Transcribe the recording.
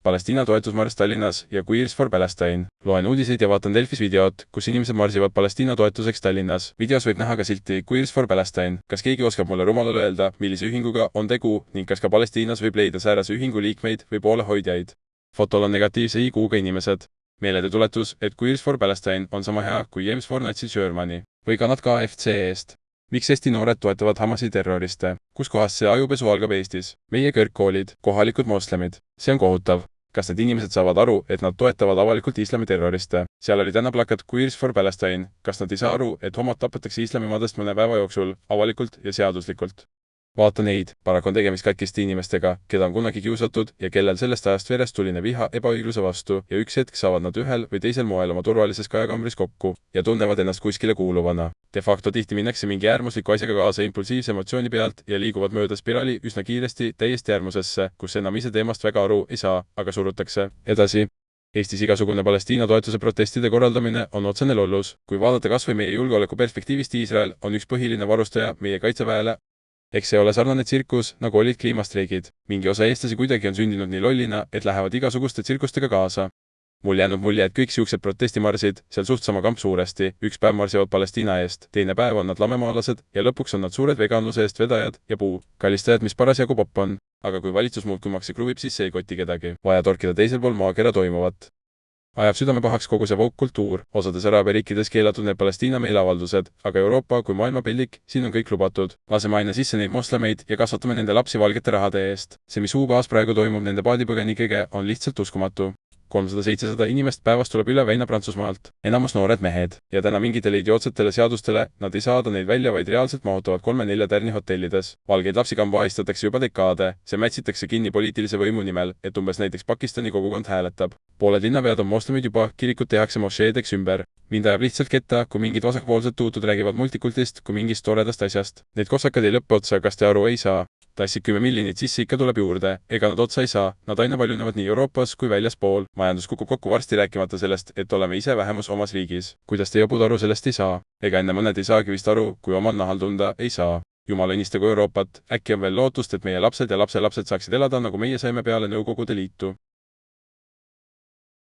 Palestiina toetusmarss Tallinnas ja Queers for Palestine. Loen uudiseid ja vaatan Delfis videot, kus inimesed marsivad Palestiina toetuseks Tallinnas. Videos võib näha ka silti Queers for Palestine. Kas keegi oskab mulle rumalale öelda, millise ühinguga on tegu ning kas ka Palestiinas võib leida säärase ühingu liikmeid või poolehoidjaid? Fotol on negatiivse IQ-ga inimesed. Meelede tuletus, et Queers for Palestine on sama hea kui James for Nazi Germany või kannad KFC eest. Miks Eesti noored toetavad Hamasi terroriste? Kus kohas see ajupesu algab Eestis? Meie kõrgkoolid, kohalikud moslemid. See on kohutav. Kas need inimesed saavad aru, et nad toetavad avalikult islami terroriste? Seal oli täna plakat Queers for Palestine. Kas nad ei saa aru, et homod tapetakse islamimaadest mõne päeva jooksul, avalikult ja seaduslikult? Vaata neid, paraku on tegemist katkiste inimestega, keda on kunagi kiusatud ja kellel sellest ajast verest tuline viha ebaõigluse vastu ja üks hetk saavad nad ühel või teisel moel oma turvalises kajakambris kokku ja tunnevad ennast kuskile kuuluvana. De facto tihti minnakse mingi äärmusliku asjaga kaasa impulsiivse emotsiooni pealt ja liiguvad mööda spiraali üsna kiiresti täiesti äärmusesse, kus enam ise teemast väga aru ei saa, aga surutakse edasi. Eestis igasugune Palestiina toetuse protestide korraldamine on otsene lollus. Kui vaadata kas või meie julgeoleku perspektiivist, Iisrael on üks põhiline varustaja meie kaitseväele. Eks see ole sarnane tsirkus, nagu olid kliimastreigid. Mingi osa eestlasi kuidagi on sündinud nii lollina, et lähevad igasuguste tsirkustega kaasa. Mul jäänud mulje, et kõik siuksed protestimarsid, seal suht sama kamp suuresti, üks päev marsivad Palestiina eest, teine päev on nad lamemaalased ja lõpuks on nad suured veganluse eest vedajad ja kallistajad, mis parasjagu popp on. Aga kui valitsus muudkumaks kruvib, siis see ei koti kedagi. Vaja torkida teisel pool maakera toimuvat. Ajab südame pahaks kogu see woke-kultuur, osades araabia riikides keelatud need Palestiina meeleavaldused, aga Euroopa kui maailma pellik, siin on kõik lubatud. Laseme aina sisse neid moslemeid ja kasvatame nende lapsi valgete rahade eest. See, mis UBAs praegu toimub nende paadipõgenikega, on lihtsalt uskumatu. 300-700 inimest päevas tuleb üle väina Prantsusmaalt. Enamus noored mehed. Ja täna mingitele idiootsetele seadustele nad ei saada neid välja, vaid reaalselt mahutavad 3-4 tärni hotellides. Valgeid lapsi kamba ahistatakse juba dekaade. See mätsitakse kinni poliitilise võimu nimel, et umbes näiteks Pakistani kogukond hääletab. Pooled linnapead on moslemid juba, kirikud tehakse mošeedeks ümber. Mind ajab lihtsalt ketta, kui mingid vasakpoolsed tuutud räägivad multikultist kui mingist toredast asjast. Need kossakad ei lõppe otsa, kas te aru ei saa. Tassid 10 miljonit sisse ikka tuleb juurde, ega nad otsa ei saa, nad aina paljunevad nii Euroopas kui väljaspool, majandus kukub kokku varsti rääkimata sellest, et oleme ise vähemus omas riigis. Kuidas te jobud aru sellest ei saa? Ega enne mõned ei saagi vist aru, kui omal nahal tunda ei saa. Jumal õnnistagu Euroopat, äkki on veel lootust, et meie lapsed ja lapselapsed saaksid elada, nagu meie saime peale Nõukogude Liitu.